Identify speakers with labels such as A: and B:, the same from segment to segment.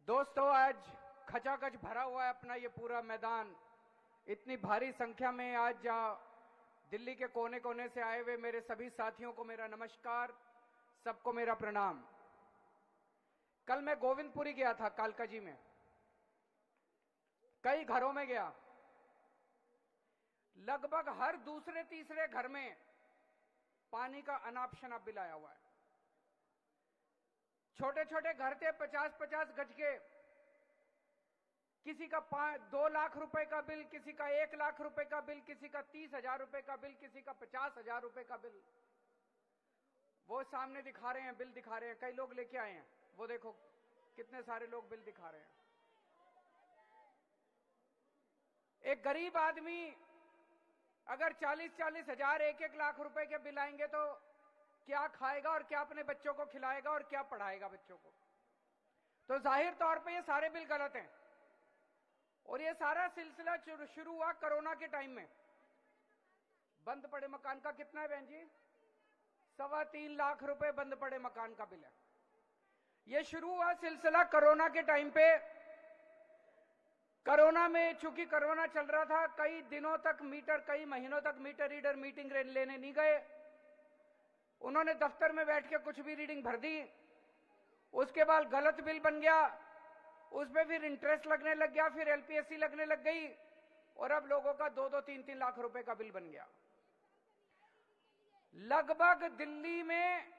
A: दोस्तों, आज खचाखच भरा हुआ है अपना ये पूरा मैदान। इतनी भारी संख्या में आज दिल्ली के कोने कोने से आए हुए मेरे सभी साथियों को मेरा नमस्कार, सबको मेरा प्रणाम। कल मैं गोविंदपुरी गया था, कालकाजी में। कई घरों में गया, लगभग हर दूसरे तीसरे घर में पानी का अनाप शनाप बिल आया हुआ है। छोटे छोटे घर थे, 50-50 गज के। किसी का 2 लाख रुपए का बिल, किसी का 1 लाख रुपए का बिल, किसी का 30,000 रुपए का बिल, किसी का 50,000 रुपए का बिल। वो सामने दिखा रहे हैं, बिल दिखा रहे हैं। कई लोग लेके आए हैं, वो देखो कितने सारे लोग बिल दिखा रहे हैं। एक गरीब आदमी अगर 40-40 हजार, 1-1 लाख रुपए के बिल आएंगे तो क्या खाएगा और क्या अपने बच्चों को खिलाएगा और क्या पढ़ाएगा बच्चों को। तो जाहिर तौर पे ये सारे बिल गलत हैं। और ये सारा सिलसिला शुरू हुआ कोरोना के टाइम में। बंद पड़े मकान का कितना है बहन जी? 3.25 लाख रुपए बंद पड़े मकान का बिल है। ये शुरू हुआ सिलसिला कोरोना के टाइम पे। कोरोना में चूंकि कोरोना चल रहा था, कई दिनों तक मीटर, कई महीनों तक मीटर रीडर मीटिंग लेने नहीं गए। उन्होंने दफ्तर में बैठ के कुछ भी रीडिंग भर दी। उसके बाद गलत बिल बन गया, उसमें फिर इंटरेस्ट लगने लग गया, फिर एलपीएससी लगने लग गई और अब लोगों का 2-2, 3-3 लाख रुपए का बिल बन गया। लगभग दिल्ली में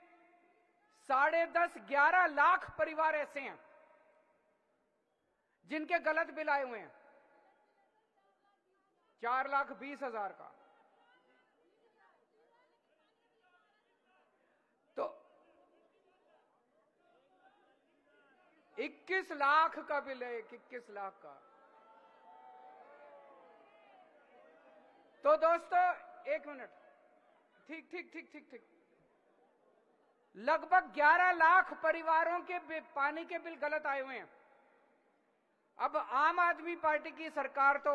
A: 10.5-11 लाख परिवार ऐसे हैं जिनके गलत बिल आए हुए हैं। 4,20,000 का तो 21 लाख का बिल है। 21 लाख का। तो दोस्तों, एक मिनट, ठीक ठीक ठीक ठीक ठीक। लगभग 11 लाख परिवारों के पानी के बिल गलत आए हुए हैं। अब आम आदमी पार्टी की सरकार तो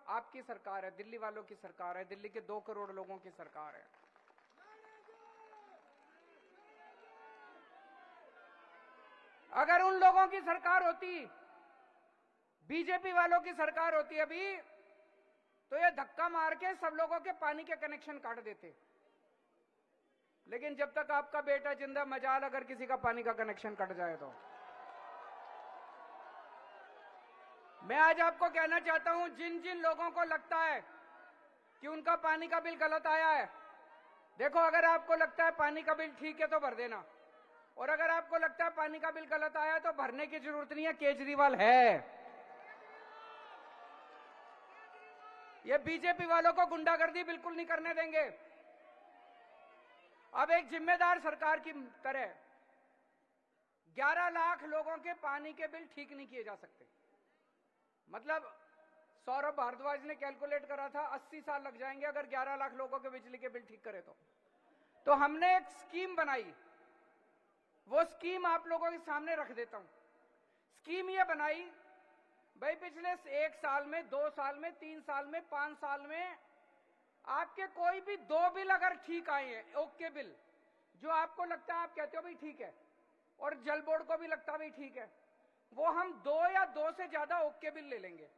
A: आपकी सरकार है, दिल्ली वालों की सरकार है, दिल्ली के 2 करोड़ लोगों की सरकार है। अगर उन लोगों की सरकार होती, बीजेपी वालों की सरकार होती अभी, तो ये धक्का मार के सब लोगों के पानी के कनेक्शन काट देते। लेकिन जब तक आपका बेटा जिंदा, मजाल अगर किसी का पानी का कनेक्शन कट जाए तो। मैं आज आपको कहना चाहता हूं, जिन जिन लोगों को लगता है कि उनका पानी का बिल गलत आया है, देखो, अगर आपको लगता है पानी का बिल ठीक है तो भर देना, और अगर आपको लगता है पानी का बिल गलत आया तो भरने की जरूरत नहीं है, केजरीवाल है। ये बीजेपी वालों को गुंडागर्दी बिल्कुल नहीं करने देंगे। अब एक जिम्मेदार सरकार की तरह 11 लाख लोगों के पानी के बिल ठीक नहीं किए जा सकते। मतलब सौरभ भारद्वाज ने कैलकुलेट करा था 80 साल लग जाएंगे अगर 11 लाख लोगों के बिजली के बिल ठीक करे तो हमने एक स्कीम बनाई। वो स्कीम आप लोगों के सामने रख देता हूं। स्कीम ये बनाई, भाई पिछले 1 साल में, 2 साल में, 3 साल में, 5 साल में आपके कोई भी 2 बिल अगर ठीक आए हैं, ओके बिल, जो आपको लगता है, आप कहते हो भाई ठीक है, और जल बोर्ड को भी लगता है भाई ठीक है, वो हम 2 या 2 से ज्यादा ओके बिल ले लेंगे,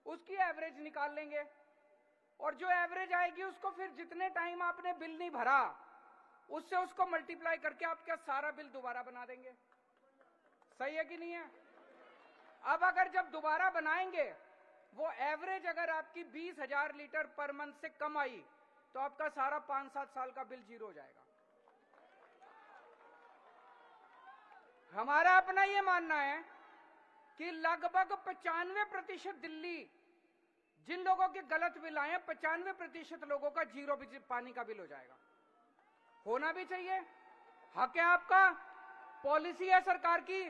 A: उसकी एवरेज निकाल लेंगे, और जो एवरेज आएगी उसको फिर जितने टाइम आपने बिल नहीं भरा उससे उसको मल्टीप्लाई करके आपका सारा बिल दोबारा बना देंगे। सही है कि नहीं है? अब अगर जब दोबारा बनाएंगे, वो एवरेज अगर आपकी 20,000 लीटर पर मंथ से कम आई तो आपका सारा 5-7 साल का बिल जीरो हो जाएगा। हमारा अपना ये मानना है कि लगभग 95% दिल्ली, जिन लोगों के गलत बिल आए हैं, 95% लोगों का जीरो पानी का बिल हो जाएगा। होना भी चाहिए, हक है आपका, पॉलिसी है सरकार की,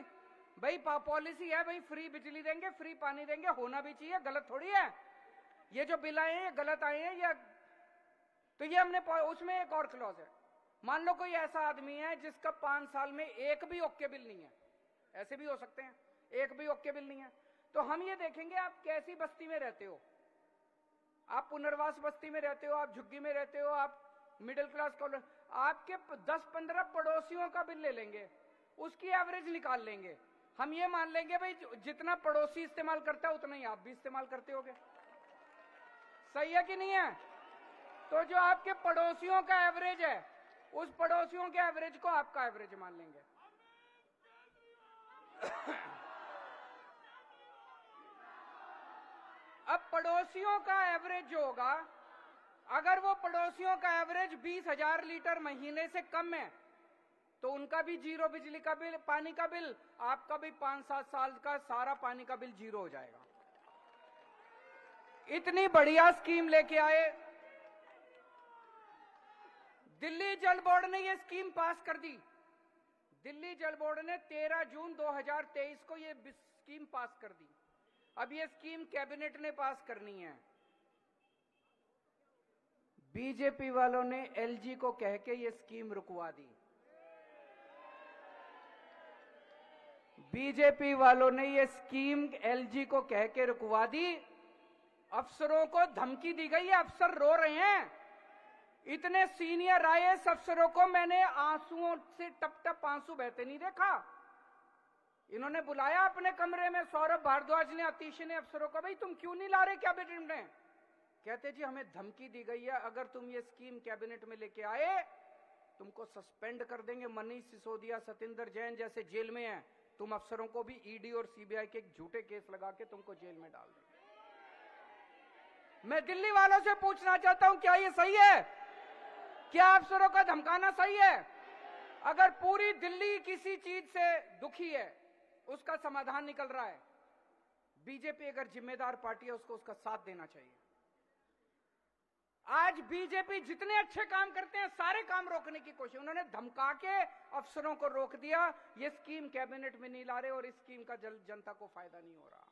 A: भाई पॉलिसी है, भाई फ्री बिजली देंगे, फ्री पानी देंगे, होना भी चाहिए, गलत थोड़ी है। ये जो बिल आए हैं ये गलत आए हैं, ये तो ये हमने, उसमें एक और क्लॉज है। मान लो कोई ऐसा आदमी है जिसका 5 साल में एक भी ओके बिल नहीं है, ऐसे भी हो सकते हैं, एक भी ओके बिल नहीं है, तो हम ये देखेंगे आप कैसी बस्ती में रहते हो। आप पुनर्वास बस्ती में रहते हो, आप झुग्गी में रहते हो, आप मिडिल क्लास कॉलोनी, आपके 10-15 पड़ोसियों का बिल ले लेंगे, उसकी एवरेज निकाल लेंगे, हम ये मान लेंगे भाई जितना पड़ोसी इस्तेमाल करता है उतना ही आप भी इस्तेमाल करते होगे। सही है कि नहीं है? तो जो आपके पड़ोसियों का एवरेज है, उस पड़ोसियों के एवरेज को आपका एवरेज मान लेंगे। अब पड़ोसियों का एवरेज जो होगा, अगर वो पड़ोसियों का एवरेज 20,000 लीटर महीने से कम है तो उनका भी जीरो बिजली का बिल, पानी का बिल, आपका भी 5-7 साल का सारा पानी का बिल जीरो हो जाएगा। इतनी बढ़िया स्कीम लेके आए। दिल्ली जल बोर्ड ने ये स्कीम पास कर दी। दिल्ली जल बोर्ड ने 13 जून 2023 को ये स्कीम पास कर दी। अब ये स्कीम कैबिनेट ने पास करनी है। बीजेपी वालों ने एलजी को कह के ये स्कीम रुकवा दी। बीजेपी वालों ने ये स्कीम एलजी को कह के रुकवा दी। अफसरों को धमकी दी गई है, अफसर रो रहे हैं। इतने सीनियर आईएएस अफसरों को मैंने आंसुओं से टप टप आंसू बहते नहीं देखा। इन्होंने बुलाया अपने कमरे में, सौरभ भारद्वाज ने, अतीश ने अफसरों को, भाई तुम क्यों नहीं ला रहे कैबिनेट में? कहते जी हमें धमकी दी गई है, अगर तुम ये स्कीम कैबिनेट में लेके आए तुमको सस्पेंड कर देंगे। मनीष सिसोदिया, सतिंदर जैन जैसे जेल में हैं, तुम अफसरों को भी ईडी और सीबीआई के झूठे केस लगा के तुमको जेल में डाल देंगे। मैं दिल्ली वालों से पूछना चाहता हूं, क्या ये सही है? क्या अफसरों का धमकाना सही है? अगर पूरी दिल्ली किसी चीज से दुखी है, उसका समाधान निकल रहा है, बीजेपी अगर जिम्मेदार पार्टी है उसको उसका साथ देना चाहिए। आज बीजेपी जितने अच्छे काम करते हैं सारे काम रोकने की कोशिश, उन्होंने धमका के अफसरों को रोक दिया। ये स्कीम कैबिनेट में नहीं ला रहे और इस स्कीम का जनता को फायदा नहीं हो रहा।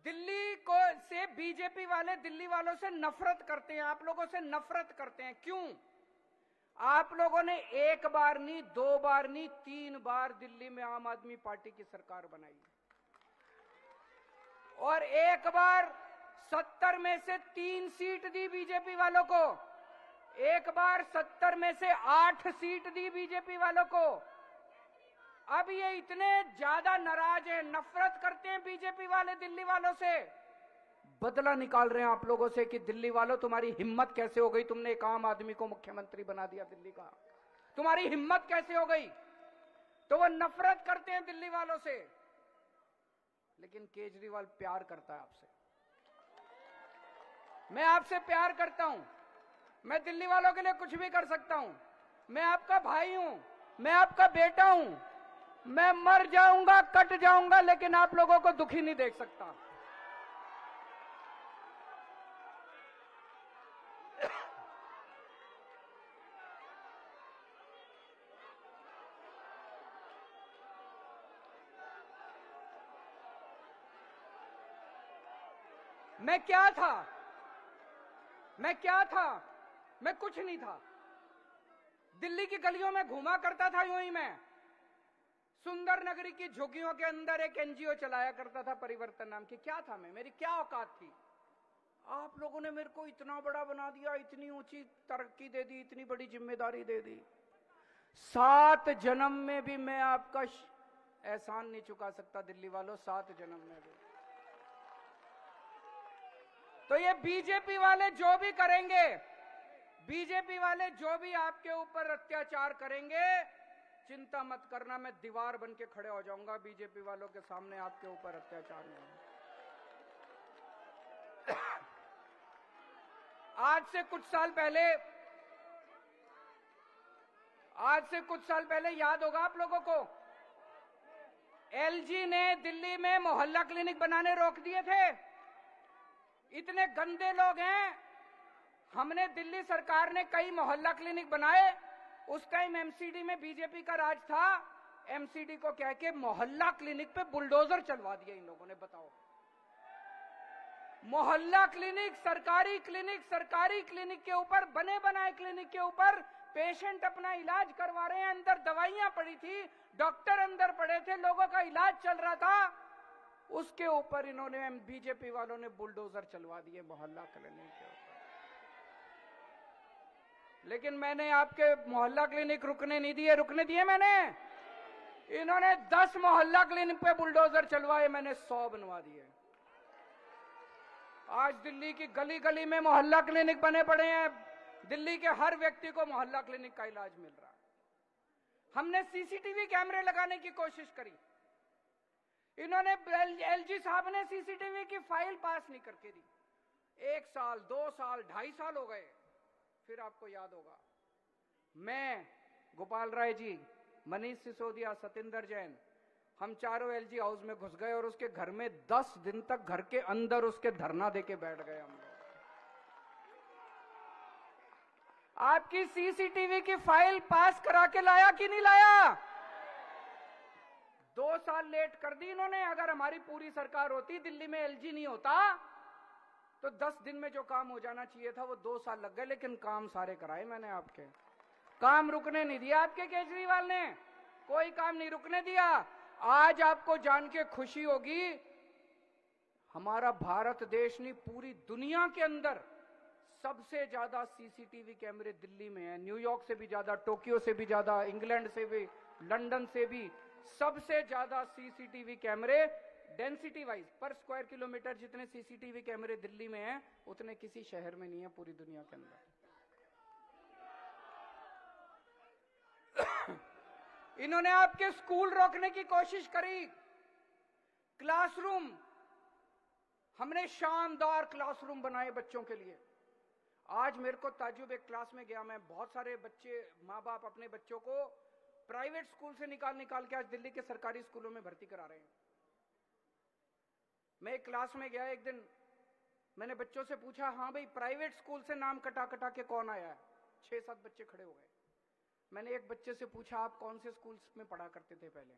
A: दिल्ली को से बीजेपी वाले दिल्ली वालों से नफरत करते हैं, आप लोगों से नफरत करते हैं। क्यों? आप लोगों ने एक बार नहीं, 2 बार नहीं, 3 बार दिल्ली में आम आदमी पार्टी की सरकार बनाई और एक बार 70 में से 3 सीट दी बीजेपी वालों को, एक बार 70 में से 8 सीट दी बीजेपी वालों को। अब ये इतने ज्यादा नाराज हैं, नफरत करते हैं बीजेपी वाले दिल्ली वालों से, बदला निकाल रहे हैं आप लोगों से कि दिल्ली वालों तुम्हारी हिम्मत कैसे हो गई, तुमने एक आम आदमी को मुख्यमंत्री बना दिया दिल्ली का, तुम्हारी हिम्मत कैसे हो गई? तो वो नफरत करते हैं दिल्ली वालों से। लेकिन केजरीवाल प्यार करता है आपसे। मैं आपसे प्यार करता हूं, मैं दिल्ली वालों के लिए कुछ भी कर सकता हूं। मैं आपका भाई हूं, मैं आपका बेटा हूं, मैं मर जाऊंगा, कट जाऊंगा, लेकिन आप लोगों को दुखी नहीं देख सकता। मैं क्या था? मैं क्या था? मैं कुछ नहीं था। दिल्ली की गलियों में घूमा करता था यूं ही। मैं सुंदर नगरी की झुग्गियों के अंदर एक एनजीओ चलाया करता था, परिवर्तन नाम की। क्या था मैं? मेरी क्या औकात थी? आप लोगों ने मेरे को इतना बड़ा बना दिया, इतनी ऊंची तरक्की दे दी, इतनी बड़ी जिम्मेदारी दे दी। 7 जन्म में भी मैं आपका एहसान नहीं चुका सकता दिल्ली वालों, 7 जन्म में भी। तो ये बीजेपी वाले जो भी करेंगे, बीजेपी वाले जो भी आपके ऊपर अत्याचार करेंगे, चिंता मत करना, मैं दीवार बन के खड़े हो जाऊंगा बीजेपी वालों के सामने, आपके ऊपर अत्याचार नहीं। आज से कुछ साल पहले याद होगा आप लोगों को, एलजी ने दिल्ली में मोहल्ला क्लिनिक बनाने रोक दिए थे। इतने गंदे लोग हैं। हमने, दिल्ली सरकार ने कई मोहल्ला क्लिनिक बनाए। उस टाइम एमसीडी में बीजेपी का राज था। एमसीडी को कह के मोहल्ला क्लिनिक पे बुलडोजर चलवा दिया इन लोगों ने। बताओ, मोहल्ला क्लिनिक, सरकारी क्लिनिक के ऊपर, बने बनाए क्लिनिक के ऊपर पेशेंट अपना इलाज करवा रहे हैं। अंदर दवाइयां पड़ी थी, डॉक्टर अंदर पड़े थे, लोगों का इलाज चल रहा था, उसके ऊपर इन्होंने, बीजेपी वालों ने बुलडोजर चलवा दिए मोहल्ला क्लिनिक के ऊपर। लेकिन मैंने आपके मोहल्ला क्लिनिक रुकने दिए मैंने। इन्होंने 10 मोहल्ला क्लिनिक पे बुलडोजर चलवाए, मैंने 100 बनवा दिए। आज दिल्ली की गली गली में मोहल्ला क्लिनिक बने पड़े हैं। दिल्ली के हर व्यक्ति को मोहल्ला क्लिनिक का इलाज मिल रहा है। हमने सीसीटीवी कैमरे लगाने की कोशिश करी, इन्होंने एलजी साहब ने सीसीटीवी की फाइल पास नहीं करके दी। 1 साल 2 साल 2.5 साल हो गए। फिर आपको याद होगा, मैं, गोपाल राय जी, मनीष सिसोदिया, सतेंद्र जैन, हम चारों एलजी हाउस में घुस गए और उसके घर में 10 दिन तक घर के अंदर उसके धरना देके बैठ गए हम लोग। आपकी सीसीटीवी की फाइल पास करा के लाया कि नहीं लाया? 2 साल लेट कर दी इन्होंने। अगर हमारी पूरी सरकार होती, दिल्ली में एलजी नहीं होता, तो 10 दिन में जो काम हो जाना चाहिए था वो 2 साल लग गए। लेकिन काम सारे कराए मैंने आपके। काम रुकने नहीं दिया आपके केजरीवाल ने, कोई काम नहीं रुकने दिया। आज आपको जान के खुशी होगी, हमारा भारत देश नहीं, पूरी दुनिया के अंदर सबसे ज्यादा सीसीटीवी कैमरे दिल्ली में है। न्यूयॉर्क से भी ज्यादा, टोक्यो से भी ज्यादा, इंग्लैंड से भी, लंदन से भी सबसे ज्यादा सीसीटीवी कैमरे डेंसिटी वाइज पर स्क्वायर किलोमीटर जितने सीसीटीवी कैमरे दिल्ली में हैं, उतने किसी शहर में नहीं है पूरी दुनिया के अंदर। इन्होंने आपके स्कूल रोकने की कोशिश करी। क्लासरूम, हमने शानदार क्लासरूम बनाए बच्चों के लिए। आज मेरे को ताज्जुब, एक क्लास में गया मैं, बहुत सारे बच्चे, माँ बाप अपने बच्चों को प्राइवेट स्कूल से निकाल के आज दिल्ली के सरकारी स्कूलों में भर्ती करा रहे हैं। मैं एक क्लास में गया एक दिन, मैंने बच्चों से पूछा, हाँ भाई प्राइवेट स्कूल से नाम कटा के कौन आया है? 6-7 बच्चे खड़े हो गए। मैंने एक बच्चे से पूछा, आप कौन से स्कूल में पढ़ा करते थे पहले?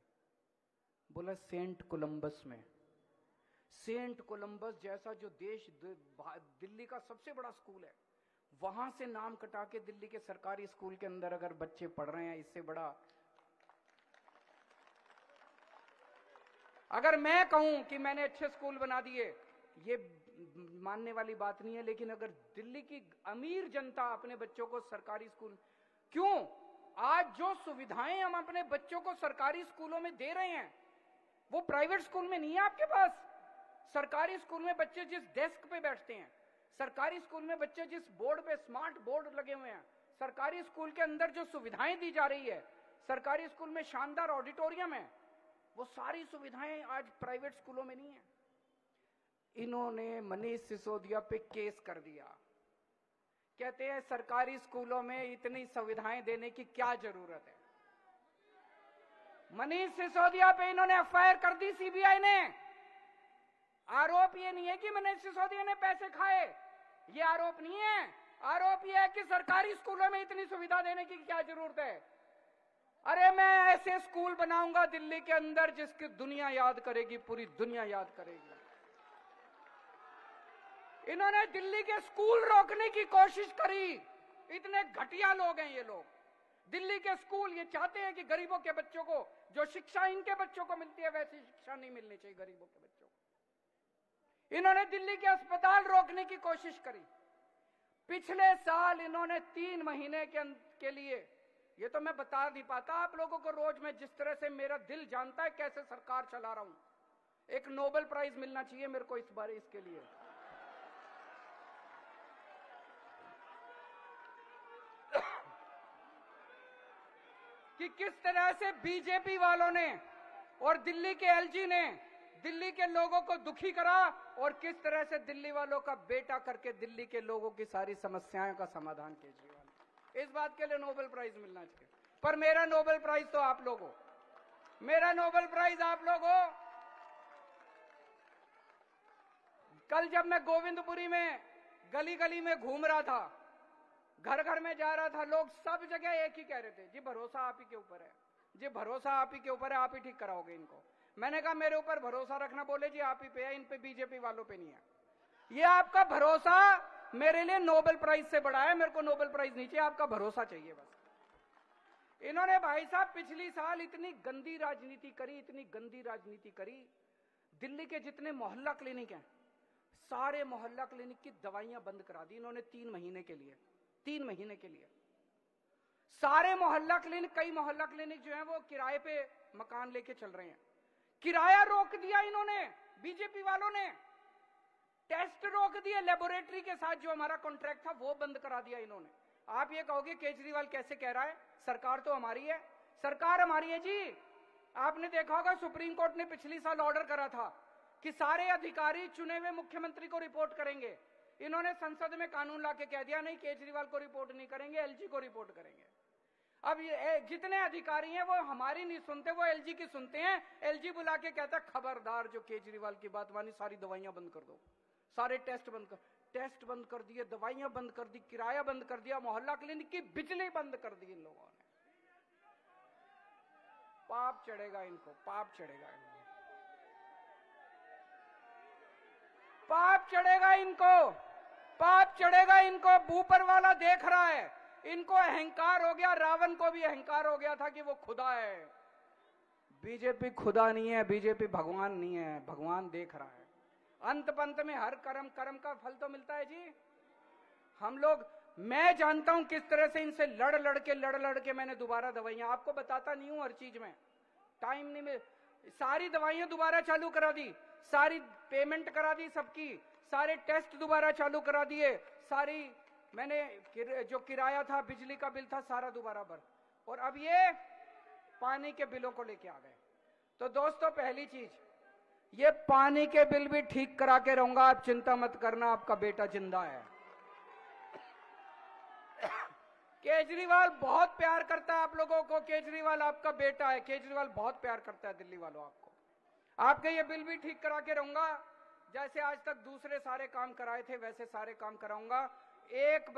A: बोला सेंट कोलंबस में। सेंट कोलंबस जैसा जो देश, दिल्ली का सबसे बड़ा स्कूल है, वहां से नाम कटा के दिल्ली के सरकारी स्कूल के अंदर अगर बच्चे पढ़ रहे हैं, इससे बड़ा। अगर मैं कहूं कि मैंने अच्छे स्कूल बना दिए, ये मानने वाली बात नहीं है। लेकिन अगर दिल्ली की अमीर जनता अपने बच्चों को सरकारी स्कूल, क्यों आज जो सुविधाएं हम अपने बच्चों को सरकारी स्कूलों में दे रहे हैं, वो प्राइवेट स्कूल में नहीं है आपके पास। सरकारी स्कूल में बच्चे जिस डेस्क पे बैठते हैं, सरकारी स्कूल में बच्चे जिस बोर्ड पे, स्मार्ट बोर्ड लगे हुए हैं, सरकारी स्कूल के अंदर जो सुविधाएं दी जा रही है, सरकारी स्कूल में शानदार ऑडिटोरियम है, वो सारी सुविधाएं आज प्राइवेट स्कूलों में नहीं है। इन्होंने मनीष सिसोदिया पे केस कर दिया। कहते हैं सरकारी स्कूलों में इतनी सुविधाएं देने की क्या जरूरत है। मनीष सिसोदिया पे इन्होंने एफआईआर कर दी सीबीआई ने। आरोप ये नहीं है कि मनीष सिसोदिया ने पैसे खाए, ये आरोप नहीं है। आरोप ये है कि सरकारी स्कूलों में इतनी सुविधा देने की क्या जरूरत है। अरे मैं ऐसे स्कूल बनाऊंगा दिल्ली के अंदर जिसकी दुनिया याद करेगी, पूरी दुनिया याद करेगी। इन्होंने दिल्ली के स्कूल रोकने की कोशिश करी। इतने घटिया लोग हैं ये लोग। दिल्ली के स्कूल, ये चाहते हैं कि गरीबों के बच्चों को जो शिक्षा इनके बच्चों को मिलती है वैसी शिक्षा नहीं मिलनी चाहिए गरीबों के बच्चों को। इन्होंने दिल्ली के अस्पताल रोकने की कोशिश करी। पिछले साल इन्होंने 3 महीने के लिए, ये तो मैं बता नहीं पाता आप लोगों को, रोज मैं जिस तरह से मेरा दिल जानता है कैसे सरकार चला रहा हूं, एक नोबेल प्राइज मिलना चाहिए मेरे को इस बार इसके लिए। कि किस तरह से बीजेपी वालों ने और दिल्ली के एलजी ने दिल्ली के लोगों को दुखी करा और किस तरह से दिल्ली वालों का बेटा करके दिल्ली के लोगों की सारी समस्याओं का समाधान केजरीवाल। इस बात के लिए नोबेल प्राइज मिलना चाहिए। पर मेरा नोबेल प्राइज तो आप लोग हो, मेरा नोबेल प्राइज आप लोग हो। कल जब मैं गोविंदपुरी में गली गली में घूम रहा था, घर घर में जा रहा था, लोग सब जगह एक ही कह रहे थे, जी भरोसा आप ही के ऊपर है, जी भरोसा आप ही के ऊपर है, आप ही ठीक कराओगे इनको। मैंने कहा मेरे ऊपर भरोसा रखना, बोले जी आप ही पे है, इन पे बीजेपी वालों पे नहीं है। ये आपका भरोसा मेरे लिए नोबेल प्राइज से बड़ा है। मेरे को नोबेल प्राइज नहीं चाहिए, आपका भरोसा चाहिए बस। इन्होंने भाई साहब पिछली साल इतनी गंदी राजनीति करी, इतनी गंदी राजनीति करी। दिल्ली के जितने मोहल्ला क्लिनिक हैं, सारे मोहल्ला क्लिनिक की दवाइयां बंद करा दी इन्होंने 3 महीने के लिए। 3 महीने के लिए सारे मोहल्ला क्लिनिक, कई मोहल्ला क्लिनिक जो है वो किराए पे मकान लेके चल रहे हैं। किराया रोक दिया इन्होंने, बीजेपी वालों ने। टेस्ट रोक दिए, लेबोरेटरी के साथ जो हमारा कॉन्ट्रैक्ट था वो बंद करा दिया इन्होंने। आप ये कहोगे केजरीवाल कैसे कह रहा है, सरकार तो हमारी है। सरकार हमारी है जी। आपने देखा होगा सुप्रीम कोर्ट ने पिछली साल ऑर्डर करा था कि सारे अधिकारी चुने हुए मुख्यमंत्री को रिपोर्ट करेंगे। इन्होंने संसद में कानून लाके कह दिया नहीं, केजरीवाल को रिपोर्ट नहीं करेंगे, एलजी को रिपोर्ट करेंगे। अब ये जितने अधिकारी हैं वो हमारी नहीं सुनते, वो एलजी की सुनते हैं। एलजी बुला के कहता खबरदार जो केजरीवाल की बात मानी सारी दवाइयां बंद कर दो, सारे टेस्ट बंद कर। टेस्ट बंद कर दिए, दवाइयां बंद कर दी, किराया बंद कर दिया, मोहल्ला क्लिनिक की बिजली बंद कर दी इन लोगों ने। पाप चढ़ेगा इनको, पाप चढ़ेगा इनको, पाप चढ़ेगा इनको, पाप चढ़ेगा इनको। ऊपर वाला देख रहा है, इनको अहंकार हो गया। रावण को भी अहंकार हो गया था कि वो खुदा है। बीजेपी खुदा नहीं है, बीजेपी भगवान नहीं है, भगवान देख रहा है। अंत पंत में हर कर्म का फल तो मिलता है जी। हम लोग, मैं जानता हूं किस तरह से इनसे लड़ के मैंने दोबारा दवाइयां, आपको बताता नहीं हूं हर चीज में, टाइम नहीं मिल। सारी दवाइयां दोबारा चालू करा दी, सारी पेमेंट करा दी सबकी, सारे टेस्ट दोबारा चालू करा दिए, सारी मैंने जो किराया था, बिजली का बिल था, सारा दोबारा भर। और अब ये पानी के बिलों को लेके आ गए। तो दोस्तों पहली चीज, ये पानी के बिल भी ठीक करा के रहूंगा, आप चिंता मत करना, आपका बेटा जिंदा है। केजरीवाल बहुत प्यार करता है आप लोगों को, केजरीवाल आपका बेटा है, केजरीवाल बहुत प्यार करता है दिल्ली वालों आपको। आपके ये बिल भी ठीक करा के रहूंगा, जैसे आज तक दूसरे सारे काम कराए थे वैसे सारे काम कराऊंगा। एक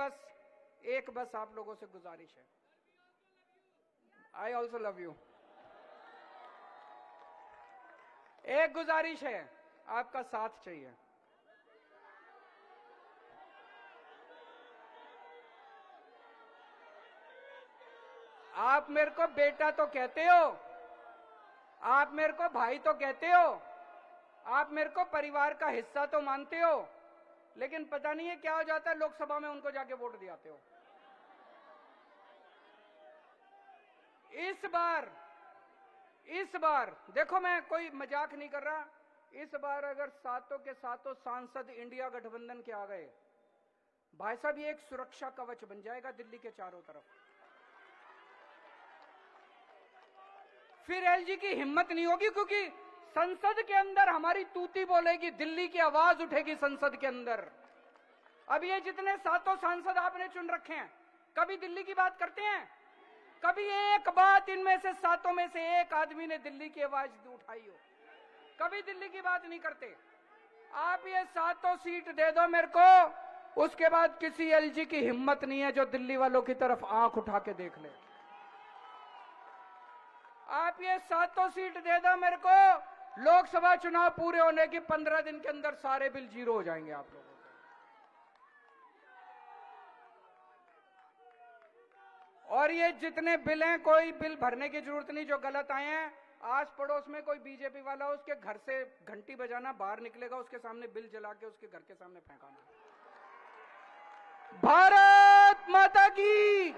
A: बस आप लोगों से गुजारिश है, आई ऑल्सो लव यू। एक गुजारिश है, आपका साथ चाहिए। आप मेरे को बेटा तो कहते हो, आप मेरे को भाई तो कहते हो, आप मेरे को परिवार का हिस्सा तो मानते हो, लेकिन पता नहीं है क्या हो जाता है, लोकसभा में उनको जाके वोट दिलाते हो। इस बार देखो, मैं कोई मजाक नहीं कर रहा, इस बार अगर सातों के सातों सांसद इंडिया गठबंधन के आ गए, भाई साहब ये एक सुरक्षा कवच बन जाएगा दिल्ली के चारों तरफ। फिर एलजी की हिम्मत नहीं होगी, क्योंकि संसद के अंदर हमारी तूती बोलेगी, दिल्ली की आवाज उठेगी संसद के अंदर। अब ये जितने सातों सांसद आपने चुन रखे हैं, कभी दिल्ली की बात करते हैं? कभी एक बात इनमें से सातों में से एक आदमी ने दिल्ली की आवाज उठाई हो? कभी दिल्ली की बात नहीं करते। आप ये सातों सीट दे दो मेरे को, उसके बाद किसी एलजी की हिम्मत नहीं है जो दिल्ली वालों की तरफ आंख उठा के देख ले। आप ये सातों सीट दे दो मेरे को, लोकसभा चुनाव पूरे होने के 15 दिन के अंदर सारे बिल जीरो हो जाएंगे आप लोगों के। और ये जितने बिल हैं, कोई बिल भरने की जरूरत नहीं जो गलत आए हैं। आस पड़ोस में कोई बीजेपी वाला हो, उसके घर से घंटी बजाना, बाहर निकलेगा उसके सामने बिल जला के उसके घर के सामने फेंकाना। भारत माता की।